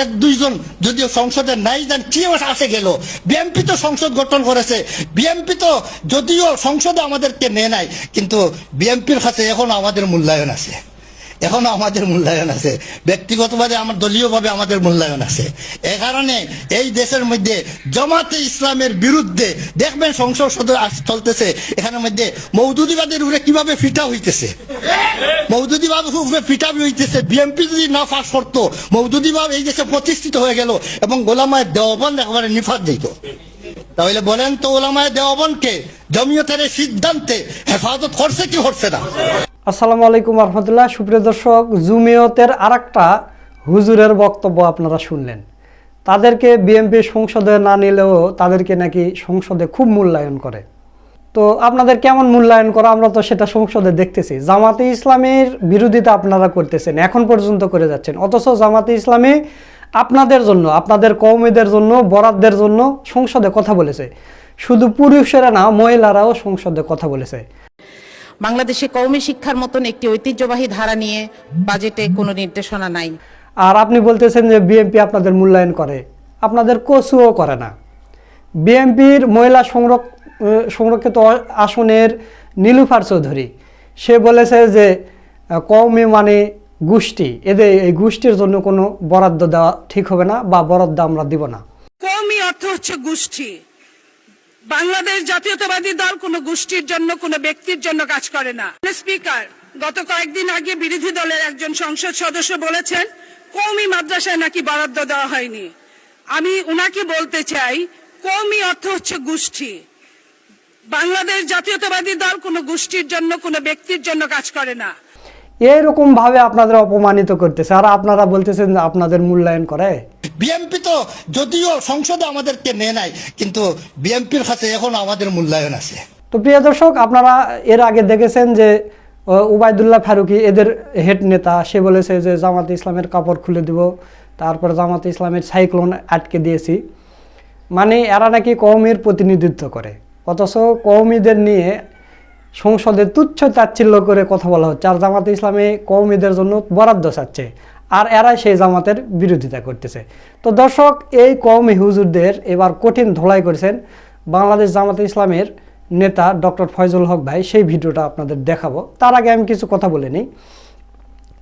এক দুইজন যদিও সংসদে নাই যান কি আসে গেল, বিএনপি তো সংসদ গঠন করেছে, বিএনপি তো যদিও সংসদে আমাদেরকে নেয় নাই, কিন্তু বিএনপির কাছে এখনো আমাদের মূল্যায়ন আছে, এখনো আমাদের মূল্যায়ন আছে, ব্যক্তিগতভাবে আমার দলীয়ভাবে আমাদের মূল্যায়ন আছে। এ কারণে এই দেশের মধ্যে জামাতে ইসলামের বিরুদ্ধে দেখবেন সংসদ চলতেছে, এখানের মধ্যে মওদুদিবাদের উপরে কিভাবে ফিটা হইতেছে, মওদুদিবাদ উপরে ফিটা হইতেছে। বিএনপি যদি না ফাঁস করতো, মওদুদিবাদ এই দেশে প্রতিষ্ঠিত হয়ে গেল এবং গোলামায় দেওবন্দ একেবারে নিফাত দিত। তাহলে বলেন তো, ওলামায়ে দেওবন্দকে জমিয়তের সিদ্ধান্তে হেফাজত করছে কি করছে না? আসসালামু আলাইকুম রহমতুল্লাহ। সুপ্রিয় দর্শক, জমিয়তের আরেকটা হুজুরের বক্তব্য আপনারা শুনলেন। তাদেরকে বিএনপি সংসদে না নিলেও তাদেরকে নাকি সংসদে খুব মূল্যায়ন করে। তো আপনাদের কেমন মূল্যায়ন করা, আমরা তো সেটা সংসদে দেখতেছি। জামাতে ইসলামীর বিরোধিতা আপনারা করতেছেন, এখন পর্যন্ত করে যাচ্ছেন, অথচ জামাতে ইসলামী আপনাদের জন্য, আপনাদের কওমিদের জন্য, বরাদ্দের জন্য সংসদে কথা বলেছে। শুধু পুরুষেরা না, মহিলারাও সংসদে কথা বলেছে। বাংলাদেশে কওমি শিক্ষার মতন একটি ঐতিহ্যবাহী ধারা নিয়ে বাজেটে কোনো নির্দেশনা নাই। আর আপনি বলতেছেন যে বিএনপি আপনাদের মূল্যায়ন করে, আপনাদের কচুও করে না। বিএনপির মহিলা সংরক্ষিত আসনের নীলুফার চৌধুরী, সে বলেছে যে কওমি মানে গোষ্ঠী, এদের এই গোষ্ঠীর জন্য কোনো বরাদ্দ দেওয়া ঠিক হবে না, বা বরাদ্দ আমরা দিব না। কওমি অর্থ হচ্ছে গোষ্ঠী। বাংলাদেশ জাতীয়তাবাদী দল কোনো গোষ্ঠীর জন্য, কোনো ব্যক্তির জন্য কাজ করে না। স্পিকার, গত কয়েকদিন আগে বিরোধী দলের একজন সংসদ সদস্য বলেছেন কওমি মাদ্রাসায় নাকি বরাদ্দ দেওয়া হয়নি। আমি উনাকে বলতে চাই, কওমি অর্থ হচ্ছে গোষ্ঠী। বাংলাদেশ জাতীয়তাবাদী দল কোনো গোষ্ঠীর জন্য, কোনো ব্যক্তির জন্য কাজ করে না। এইরকম ভাবে আপনাদের অপমানিত করতেছে, আর আপনারা বলতেছেন যে আপনাদের মূল্যায়ন করে। বিএনপি তো যদিও সংসদে আমাদেরকে নেয় নাই, কিন্তু বিএনপির কাছে এখনো আমাদের মূল্যায়ন আছে। তো প্রিয় দর্শক, আপনারা এর আগে দেখেছেন যে উবাইদুল্লাহ ফারুকি, এদের হেড নেতা, সে বলেছে যে জামাতে ইসলামের কাপড় খুলে দিব, তারপর জামাতে ইসলামের সাইক্লোন আটকে দিয়েছি। মানে এরা নাকি কওমির প্রতিনিধিত্ব করে, অথচ কওমিদের নিয়ে সংসদে তুচ্ছ তাচ্ছিল্য করে কথা বলা হচ্ছে, আর জামাতে ইসলামী কওমিদের জন্য বরাদ্দ চাচ্ছে, আর এরাই সেই জামাতের বিরোধিতা করতেছে। তো দর্শক, এই কওমি হুজুরদের এবার কঠিন ধোলাই করেছেন বাংলাদেশ জামাতে ইসলামের নেতা ডক্টর ফয়জুল হক ভাই। সেই ভিডিওটা আপনাদের দেখাবো। তার আগে আমি কিছু কথা বলে নিই।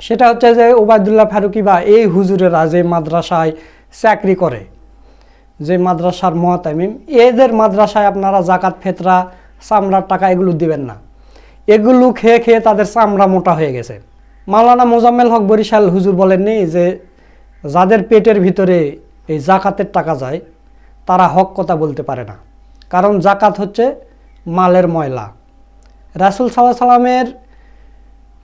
সেটা হচ্ছে যে উবাইদুল্লাহ ফারুকি বা এই হুজুরেরা যে মাদ্রাসায় চাকরি করে, যে মাদ্রাসার মুআতামিম, এদের মাদ্রাসায় আপনারা জাকাত, ফেতরা, চামড়ার টাকা এগুলো দিবেন না। এগুলো খেয়ে খেয়ে তাদের চামড়া মোটা হয়ে গেছে। মাওলানা মোজাম্মেল হক বরিশাল হুজুর বলেননি যে যাদের পেটের ভিতরে এই জাকাতের টাকা যায় তারা হক কথা বলতে পারে না, কারণ জাকাত হচ্ছে মালের ময়লা। রাসূল সাল্লাল্লাহু আলাইহি সাল্লামের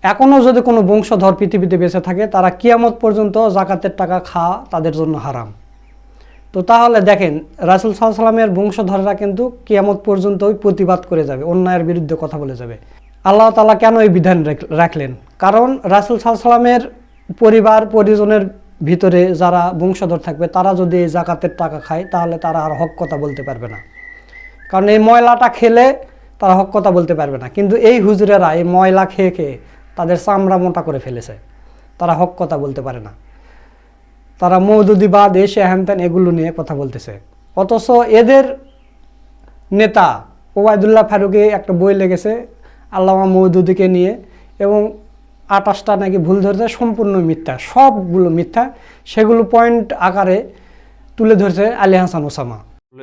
এখনও যদি কোনো বংশধর পৃথিবীতে বেঁচে থাকে, তারা কিয়ামত পর্যন্ত জাকাতের টাকা খাওয়া তাদের জন্য হারাম। তো তাহলে দেখেন, রাসূল সাল্লাল্লাহু আলাইহি সাল্লামের বংশধররা কিন্তু কিয়ামত পর্যন্তই প্রতিবাদ করে যাবে, অন্যায়ের বিরুদ্ধে কথা বলে যাবে। আল্লাহ তাআলা কেন এই বিধান রাখলেন? কারণ রাসূল সাল্লাল্লাহু আলাইহি সাল্লামের পরিবার পরিজনের ভিতরে যারা বংশধর থাকবে, তারা যদি এই জাকাতের টাকা খায়, তাহলে তারা আর হক কথা বলতে পারবে না, কারণ এই ময়লাটা খেলে তারা হক কথা বলতে পারবে না। কিন্তু এই হুজুরেরা এই ময়লা খেয়ে খেয়ে তাদের চামড়া মোটা করে ফেলেছে, তারা হক কথা বলতে পারে না। তারা মওদুদিবাদ, এসে হ্যানত্যান এগুলো নিয়ে কথা বলতেছে। অথচ এদের নেতা ওবায়দুল্লাহ ফারুকি একটা বই লেগেছে আল্লামা মওদুদিকে নিয়ে, এবং 28টা নাকি ভুল ধরেছে, সম্পূর্ণ মিথ্যা, সবগুলো মিথ্যা। সেগুলো পয়েন্ট আকারে তুলে ধরেছে আলী হাসান ওসামা।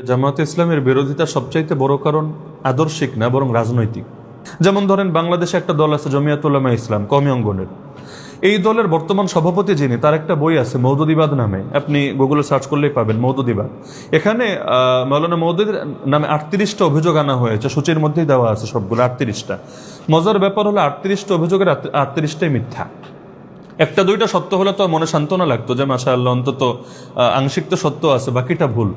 জামায়াতে ইসলামের বিরোধিতা সবচাইতে বড় কারণ আদর্শিক না, বরং রাজনৈতিক। যেমন ধরেন, বাংলাদেশে একটা দল আছে জমিয়াতুল উলামা ইসলাম, কওমি অঙ্গনের। এই দলের বর্তমান সভাপতি যিনি, তার একটা বই আছে মওদুদিবাদ নামে, আপনি গুগলে সার্চ করলেই পাবেন মওদুদিবাদ। এখানে মাওলানা মওদুদির নামে 38টা অভিযোগ আনা হয়েছে, সূচির মধ্যেই দেওয়া আছে সবগুলো 38টা। মজার ব্যাপার হলো 38টা অভিযোগের 38টাই মিথ্যা। একটা দুইটা সত্য হলে তো মনে সান্ত্বনা লাগতো যে মাশাআল্লাহ অন্তত আংশিক তো সত্য আছে, বাকিটা ভুল।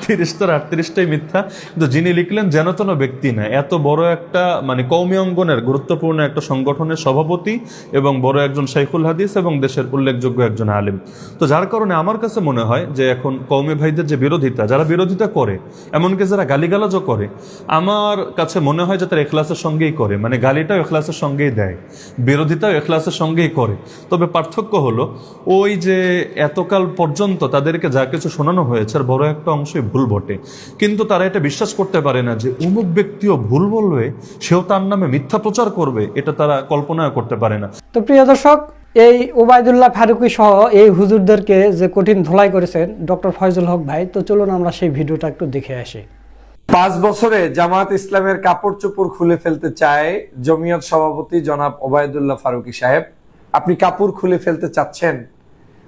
38টাই মিথ্যা। কিন্তু যিনি লিখলেন যেন তেন ব্যক্তি না, এত বড় একটা মানে কওমি অঙ্গনের গুরুত্বপূর্ণ একটা সংগঠনের সভাপতি এবং বড় একজন শাইখুল হাদিস এবং দেশের উল্লেখযোগ্য একজন আলেম। তো যার কারণে আমার কাছে মনে হয় যে এখন কওমি ভাইদের যে বিরোধিতা, যারা বিরোধিতা করে, এমনকি যারা গালিগালাজও করে, আমার কাছে মনে হয় যে তারা ইখলাসের সঙ্গেই করে, মানে গালিটাও ইখলাসের সঙ্গেই দেয়, বিরোধিতাও ইখলাসের সঙ্গেই করে। তবে পার্থক্য হলো ওই যে এতকাল পর্যন্ত তাদেরকে যা কিছু শোনানো হয়েছে আর বড় একটা অংশই ভুল বটে, কিন্তু তারা এটা বিশ্বাস করতে পারে না যে অমুক ব্যক্তিও ভুল বলবে, সেও তার নামে মিথ্যা প্রচার করবে, এটা তারা কল্পনা করতে পারে না। তো প্রিয় দর্শক, এই ওবায়দুল্লাহ ফারুকী সহ এই হুজুরদেরকে যে কঠিন ধোলাই করেছেন ডক্টর ফয়জুল হক ভাই, তো চলুন আমরা সেই ভিডিওটা একটু দেখে আসি। 5 বছরে জামাত ইসলামের কাপড় চোপড় খুলে ফেলতে চায় জমিয়ত সভাপতি জনাব ওবায়দুল্লাহ ফারুকী সাহেব। আপনি কাপড় খুলে ফেলতে চাচ্ছেন?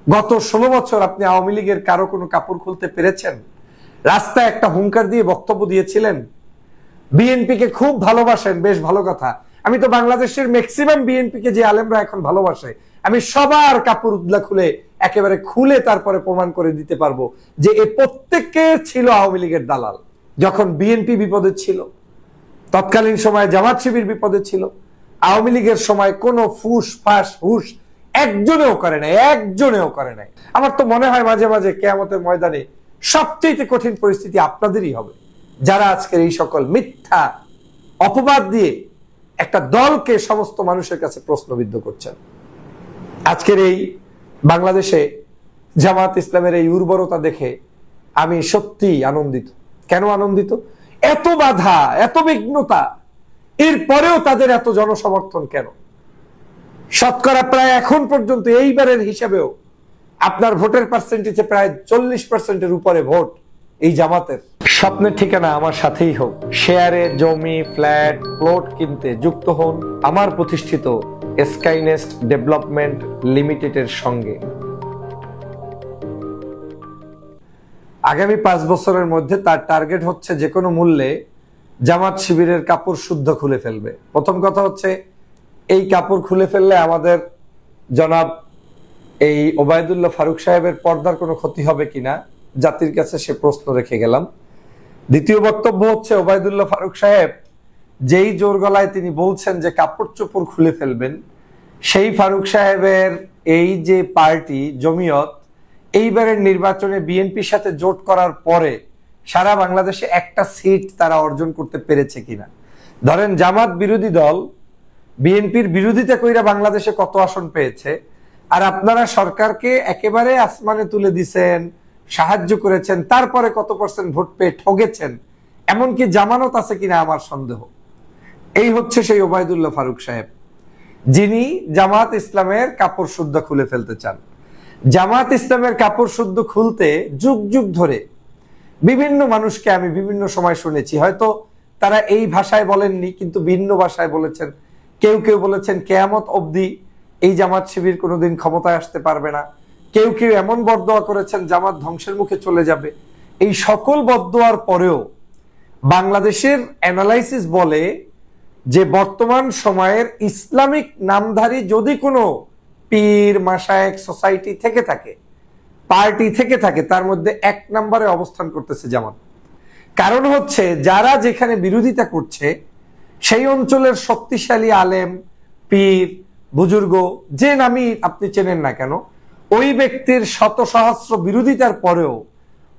গত 16 বছর আপনি আওয়ামী লীগের কারো কোনো কাপড় খুলতে পেরেছেন? রাস্তায় একটা হুঙ্কার দিয়ে বক্তব্য দিয়েছিলেন। বিএনপিকে খুব ভালোবাসেন, বেশ ভালো কথা। আমি তো বাংলাদেশের ম্যাক্সিমাম বিএনপিকে যে আলেমরা এখন ভালোবাসে, আমি সবার কাপড় উদ্লা খুলে একেবারে খুলে তারপরে প্রমাণ করে দিতে পারবো যে এ প্রত্যেককে ছিল আওয়ামী লীগের দালাল। যখন বিএনপি বিপদে ছিল, তৎকালীন সময় জামাত শিবির বিপদে ছিল, আওয়ামী লীগের সময় কোনো ফুস ফাস হুস একজনেও করে নাই, একজনেও করে নাই। আমার তো মনে হয় মাঝে মাঝে কিয়ামতের ময়দানে সবচেয়ে কঠিন পরিস্থিতি আপনাদেরই হবে, যারা আজকের এই সকল মিথ্যা অপবাদ দিয়ে একটা দলকে সমস্ত মানুষের কাছে প্রশ্নবিদ্ধ করছেন। আজকের এই বাংলাদেশে জামাত ইসলামের এই উর্বরতা দেখে আমি সত্যি আনন্দিত। কেন আনন্দিত? এত বাধা, এত বিঘ্নতা, এরপরেও তাদের এত জনসমর্থন কেন? শতকরা প্রায় এখন পর্যন্ত এইবারের হিসাবেও আপনার ভোটের পার্সেন্টেজে প্রায় 40%-এর উপরে ভোট এই জামাতের। স্বপ্নের ঠিকানা আমার সাথেই হোক, শেয়ারে জমি, ফ্ল্যাট, প্লট কিনতে যুক্ত হন আমার প্রতিষ্ঠিত স্কাইনেস্ট ডেভেলপমেন্ট লিমিটেডের সঙ্গে। আগামী 5 বছরের মধ্যে তার টার্গেট হচ্ছে যে কোনো মূল্যে জামাত শিবিরের কাপড় শুদ্ধ খুলে ফেলবে। প্রথম কথা হচ্ছে, এই কাপড় খুলে ফেললে আমাদের জনাব এই ওবায়দুল্লাহ ফারুক সাহেবের পর্দার কোনো ক্ষতি হবে কিনা জাতির কাছে সে প্রশ্ন রেখে গেলাম। দ্বিতীয় বক্তব্য হচ্ছে, ওবায়দুল্লাহ ফারুক সাহেব যেই জোর গলায় তিনি বলছেন যে কাপড় চোপড় খুলে ফেলবেন, সেই ফারুক সাহেবের এই যে পার্টি জমিয়ত এইবারের নির্বাচনে বিএনপির সাথে জোট করার পরে সারা বাংলাদেশে একটা সিট তারা অর্জন করতে পেরেছে কিনা? ধরেন জামাত বিরোধী দল বিএনপির বিরোধিতা কইরা বাংলাদেশে কত আসন পেয়েছে, আর আপনারা সরকারকে একেবারে আসমানে তুলে দিছেন, সাহায্য করেছেন, তারপরে কত পার্সেন্ট ভোট পেয়ে ঠগেছেন, এমনকি জামানত আছে কিনা আমার সন্দেহ। এই হচ্ছে সেই ওবায়দুল্লাহ ফারুক সাহেব, যিনি জামাত ইসলামের কাপড় শুদ্ধ খুলে ফেলতে চান। জামাত ইসলামের কাপড় শুদ্ধ খুলতে যুগ যুগ ধরে বিভিন্ন মানুষকে আমি বিভিন্ন সময় শুনেছি, হয়তো তারা এই ভাষায় বলেননি কিন্তু ভিন্ন ভাষায় বলেছেন। কেউ কেউ বলেছেন কিয়ামত অবধি এই জামাত শিবির কোনোদিন ক্ষমতায় আসতে পারবে না। কেউ কেউ এমন বদদোয়া করেছেন জামাত ধ্বংসের মুখে চলে যাবে। এই সকল বদদোয়ার পরেও বাংলাদেশের অ্যানালাইসিস বলে যে বর্তমান সময়ের ইসলামিক নামধারী যদি কোনো পীর মাশায়েখ সোসাইটি থেকে থাকে, পার্টি থেকে থাকে, তার মধ্যে 1 নম্বরে অবস্থান করতেছে জামাত। কারণ হচ্ছে যারা যেখানে বিরোধিতা করছে সেই অঞ্চলের শক্তিশালী আলেম, পীর, বুজুর্গ, যে নামই আপনি চেনেন না কেন, ওই ব্যক্তির শত সহস্র বিরোধিতার পরেও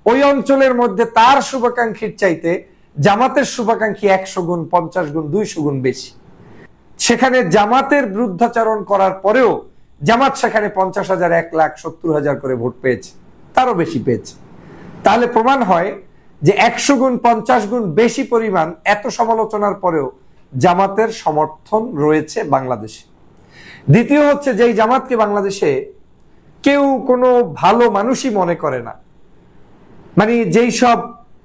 ওই অঞ্চলের মধ্যে তার শুভাকাঙ্ক্ষীর চাইতে জামাতের শুভাকাঙ্ক্ষী 100 গুণ, 50 গুণ, 200 গুণ বেশি। সেখানে জামাতের বিরুদ্ধাচরণ করার পরেও জামাত সেখানে 50,000, 1 লাখ, 70,000 করে ভোট পেয়েছে, তারও বেশি পেয়েছে। তাহলে প্রমাণ হয় যে 100 গুণ, 50 গুণ বেশি পরিমাণ এত সমালোচনার পরেও জামাতের সমর্থন রয়েছে বাংলাদেশে। দ্বিতীয় হচ্ছে, যেই জামাতকে বাংলাদেশে কেউ কোনো ভালো মানুষই মনে করে না, মানে যেই সব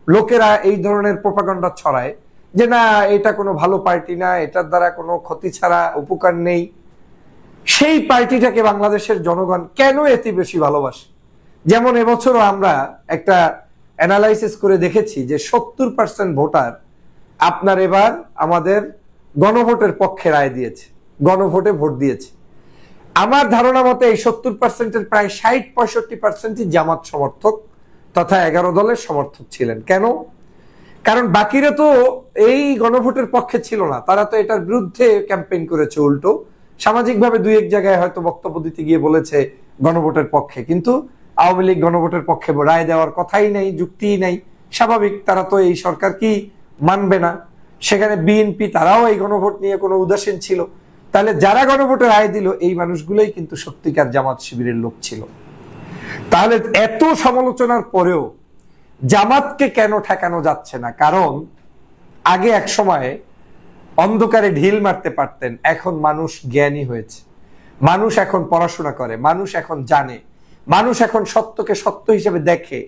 লোকেরা এই ধরনের প্রোপাগান্ডা ছড়ায় যে না এটা কোনো ভালো পার্টি না, এটার দ্বারা কোনো ক্ষতি ছাড়া উপকার নেই, সেই পার্টিটাকে বাংলাদেশের জনগণ কেন এত বেশি ভালোবাসে? যেমন এবছরও আমরা একটা অ্যানালাইসিস করে দেখেছি যে 70% ভোটার আপনার এবার আমাদের গণভোটের পক্ষে রায় দিয়েছে, গণভোটে ভোট দিয়েছে। আমার ধারণা মতে এই 70%-এর প্রায় 60-65%ই জামাত সমর্থক তথা 11 দলের সমর্থক ছিলেন। কেন? কারণ বাকিরা তো এই গণভোটের পক্ষে ছিল না, তারা তো এটার বিরুদ্ধে ক্যাম্পেইন করেছে। উল্টো সামাজিকভাবে 2-1 জায়গায় হয়তো বক্তব্য দিতে গিয়ে বলেছে গণভোটের পক্ষে, কিন্তু আওয়ামী লীগ গণভোটের পক্ষে রায় দেওয়ার কথাই নেই, যুক্তিই নাই। স্বাভাবিক, তারা তো এই সরকার কি মানবে না। সেখানে বিএনপি তারাও এই গণভোট নিয়ে কোনো উদাসীন ছিল। তাহলে যারা গণভোটে রায় দিল এই মানুষগুলোই কিন্তু সত্যিকার জামাত শিবিরের লোক ছিল। তাহলে এত সমালোচনার পরেও জামাতকে কেন ঠেকানো যাচ্ছে না? কারণ আগে এক সময়ে অন্ধকারে ঢিল মারতে পারতেন, এখন মানুষ জ্ঞানী হয়েছে, মানুষ এখন পড়াশোনা করে, মানুষ এখন জানে, মানুষ এখন সত্যকে সত্য হিসেবে দেখে।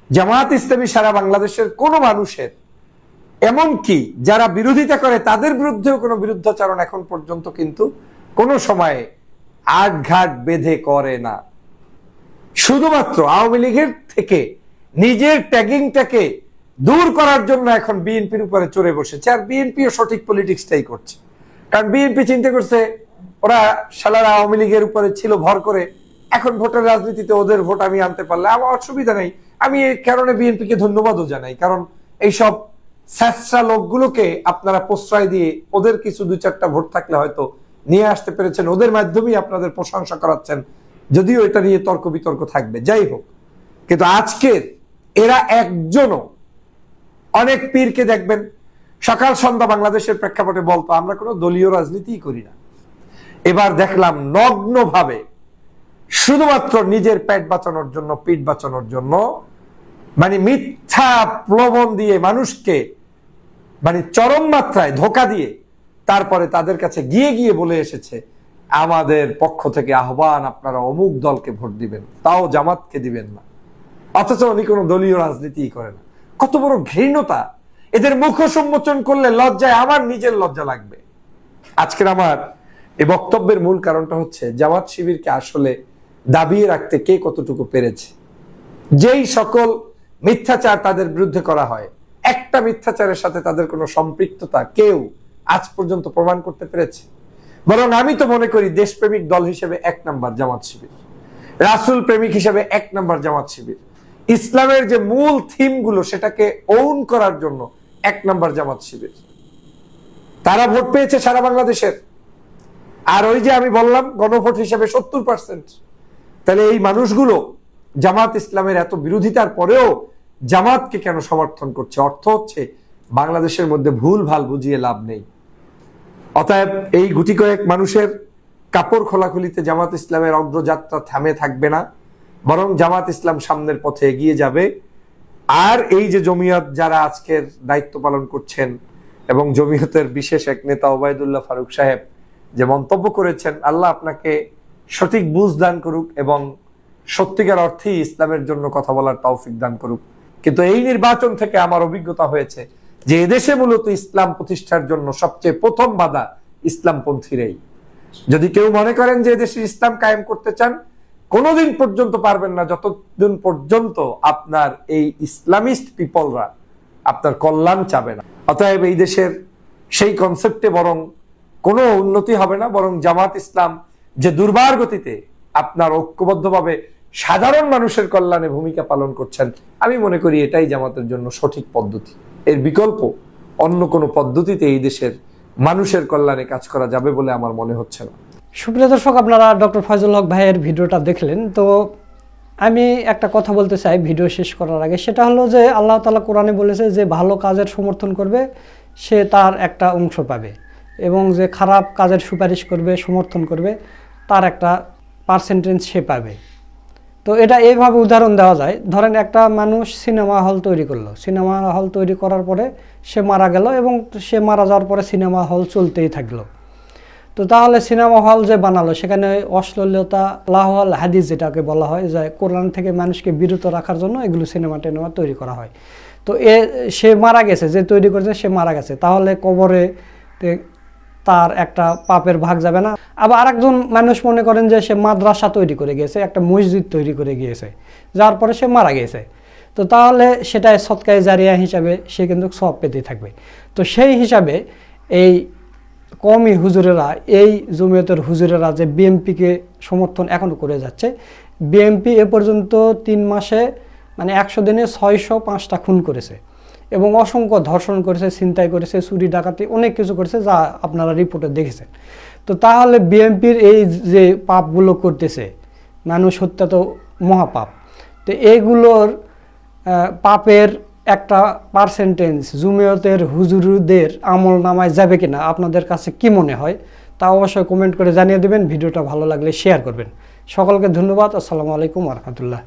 জামাত ইসলামী সারা বাংলাদেশের কোন মানুষের, এমনকি যারা বিরোধিতা করে তাদের বিরুদ্ধেও কোনো বিরুদ্ধাচরণ এখন পর্যন্ত কিন্তু কোনো সময়ে আটঘাট বেঁধে করে না। শুধুমাত্র আওয়ামী লীগের থেকে নিজের ট্যাগিংটাকে দূর করার জন্য এখন বিএনপির উপরে চড়ে বসেছে, আর বিএনপিও সঠিক পলিটিক্সটাই করছে। কারণ বিএনপি চিন্তা করছে ওরা শালারা আওয়ামী লীগের উপরে ছিল ভর করে, এখন ভোটের রাজনীতিতে ওদের ভোট আমি আনতে পারলে আমার অসুবিধা নেই। আমি এই কারণে বিএনপিকে ধন্যবাদও জানাই, কারণ এইসব স্যাঁচরা লোকগুলোকে আপনারা প্রশ্রয় দিয়ে ওদের কিছু 2-4টা ভোট থাকলে হয়তো নিয়ে আসতে পেরেছেন, ওদের মাধ্যমেই আপনাদের প্রশংসা করাচ্ছেন, যদিও এটা নিয়ে তর্ক বিতর্ক থাকবে। যাই হোক, কিন্তু আজকের এরা একজনও, অনেক পীরকে দেখবেন সকাল সন্ধ্যা বাংলাদেশের প্রেক্ষাপটে বলতো আমরা কোনো দলীয় রাজনীতি করি না। এবার দেখলাম নগ্নভাবে শুধুমাত্র নিজের পেট বাঁচানোর জন্য, পিঠ বাঁচানোর জন্য, মানে মিথ্যা প্রলোভন দিয়ে মানুষকে মানে চরম মাত্রায় ধোঁকা দিয়ে তারপরে তাদের কাছে গিয়ে গিয়ে বলে এসেছে আমাদের পক্ষ থেকে আহ্বান, আপনারা অমুক দলকে ভোট দিবেন, তাও জামাতকে দিবেন না। অথচ উনি কোনো দলীয় রাজনীতি করে না। কত বড় ঘৃণতা! এদের মুখ সম্মোচন করলে লজ্জায় আমার নিজের লজ্জা লাগবে। আজকের আমার এই বক্তব্যের মূল কারণটা হচ্ছে জামাত শিবিরকে আসলে দাবিয়ে রাখতে কে কতটুকু পেরেছে। যেই সকল মিথ্যাচার তাদের বিরুদ্ধে করা হয়, একটা মিথ্যাচারের সাথে তাদের কোনো সম্পৃক্ততা কেউ আজ পর্যন্ত প্রমাণ করতে পেরেছে? বরং আমি তো মনে করি দেশপ্রেমিক দল হিসেবে 1 নাম্বার জামাত শিবির, রাসূল প্রেমিক হিসেবে 1 নাম্বার জামাত শিবির, ইসলামের যে মূল থিম গুলো সেটাকে ওন করার জন্য 1 নাম্বার জামাত শিবির। তারা ভোট পেয়েছে সারা বাংলাদেশের, আর ওই যে আমি বললাম গণভোট হিসেবে 70%। তাহলে এই মানুষগুলো জামাত ইসলামের এত বিরোধিতার পরেও জামাতকে কেন সমর্থন করছে? অর্থ হচ্ছে বাংলাদেশের মধ্যে ভুল ভাল বুঝিয়ে লাভ নেই। অতএব এই গুটি কয়েক মানুষের কাপড় খোলাখুলিতে জামাত ইসলামের অগ্রযাত্রা থামে থাকবে না, বরং জামাত ইসলাম সামনের পথে এগিয়ে যাবে। আর এই যে জমিয়ত যারা আজকের দায়িত্ব পালন করছেন এবং জমিয়তের বিশেষ এক নেতা ওবায়দুল্লাহ ফারুক সাহেব যে মন্তব্য করেছেন, আল্লাহ আপনাকে সঠিক বুঝ দান করুক এবং সত্যিকার অর্থেই ইসলামের জন্য কথা বলার তৌফিক দান করুক। কিন্তু এই নির্বাচন থেকে আমার অভিজ্ঞতা হয়েছে যে এদেশে মূলত ইসলাম প্রতিষ্ঠার জন্য সবচেয়ে প্রথম বাধা ইসলামপন্থীরাই। যদি কেউ মনে করেন যে এদেশে ইসলাম কায়েম করতে চান, কোনোদিন পর্যন্ত পারবেন না যতদিন পর্যন্ত আপনার এই ইসলামিস্ট পিপলরা আপনার কল্যাণ চাবে না। অতএব এই দেশের সেই কনসেপ্টে বরং কোনো উন্নতি হবে না, বরং জামাত ইসলাম যে দুর্বার গতিতে আপনার ঐক্যবদ্ধভাবে সাধারণ মানুষের কল্যাণে ভূমিকা পালন করছেন, আমি মনে করি এটাই জামাতের জন্য সঠিক পদ্ধতি। এর বিকল্প অন্য কোনো পদ্ধতিতে এই দেশের মানুষের কল্যাণে কাজ করা যাবে বলে আমার মনে হচ্ছে না। সুপ্রিয় দর্শক, আপনারা ডক্টর ফয়জুল হক ভাইয়ের ভিডিওটা দেখলেন। তো আমি একটা কথা বলতে চাই ভিডিও শেষ করার আগে, সেটা হলো যে আল্লাহ তাআলা কোরআনে বলেছে যে ভালো কাজের সমর্থন করবে সে তার একটা অংশ পাবে, এবং যে খারাপ কাজের সুপারিশ করবে, সমর্থন করবে, তার একটা পার্সেন্টেজ সে পাবে। তো এটা এইভাবে উদাহরণ দেওয়া যায়, ধরেন একটা মানুষ সিনেমা হল তৈরি করলো, সিনেমা হল তৈরি করার পরে সে মারা গেল এবং সে মারা যাওয়ার পরে সিনেমা হল চলতেই থাকলো। তো তাহলে সিনেমা হল যে বানালো সেখানে অশ্লীলতা, লাহওয়াল হাদিস যেটাকে বলা হয়, যে কোরআন থেকে মানুষকে বিরত রাখার জন্য এগুলো সিনেমা টিনেমা তৈরি করা হয়। তো সে মারা গেছে, যে তৈরি করেছে সে মারা গেছে, তাহলে কবরে তার একটা পাপের ভাগ যাবে না। আবার আরেকজন মানুষ মনে করেন যে সে মাদ্রাসা তৈরি করে গিয়েছে, একটা মসজিদ তৈরি করে গিয়েছে, যার পরে সে মারা গেছে, তো তাহলে সেটাই সদকায়ে জারিয়া হিসাবে সে কিন্তু সওয়াব পেতে থাকবে। তো সেই হিসাবে এই কওমি হুজুরেরা, এই জমিয়তের হুজুরেরা যে বিএমপিকে সমর্থন এখনও করে যাচ্ছে, বিএমপি এ পর্যন্ত 3 মাসে মানে 100 দিনে 605টা খুন করেছে এবং অসংখ্য ধর্ষণ করেছে, ছিনতাই করেছে, চুরি ডাকাতি অনেক কিছু করেছে, যা আপনারা রিপোর্টে দেখেছেন। তো তাহলে বিএমপির এই যে পাপগুলো করতেছে, মানুষ হত্যা তো মহাপাপ, তো এইগুলোর পাপের একটা পার্সেন্টেজ জমিয়তের হুজুরদের আমল নামায় যাবে কিনা আপনাদের কাছে কি মনে হয়? তা অবশ্যই কমেন্ট করে জানিয়ে দেবেন। ভিডিওটা ভালো লাগলে শেয়ার করবেন। সকলকে ধন্যবাদ। আসসালামু আলাইকুম ওয়া রাহমাতুল্লাহ।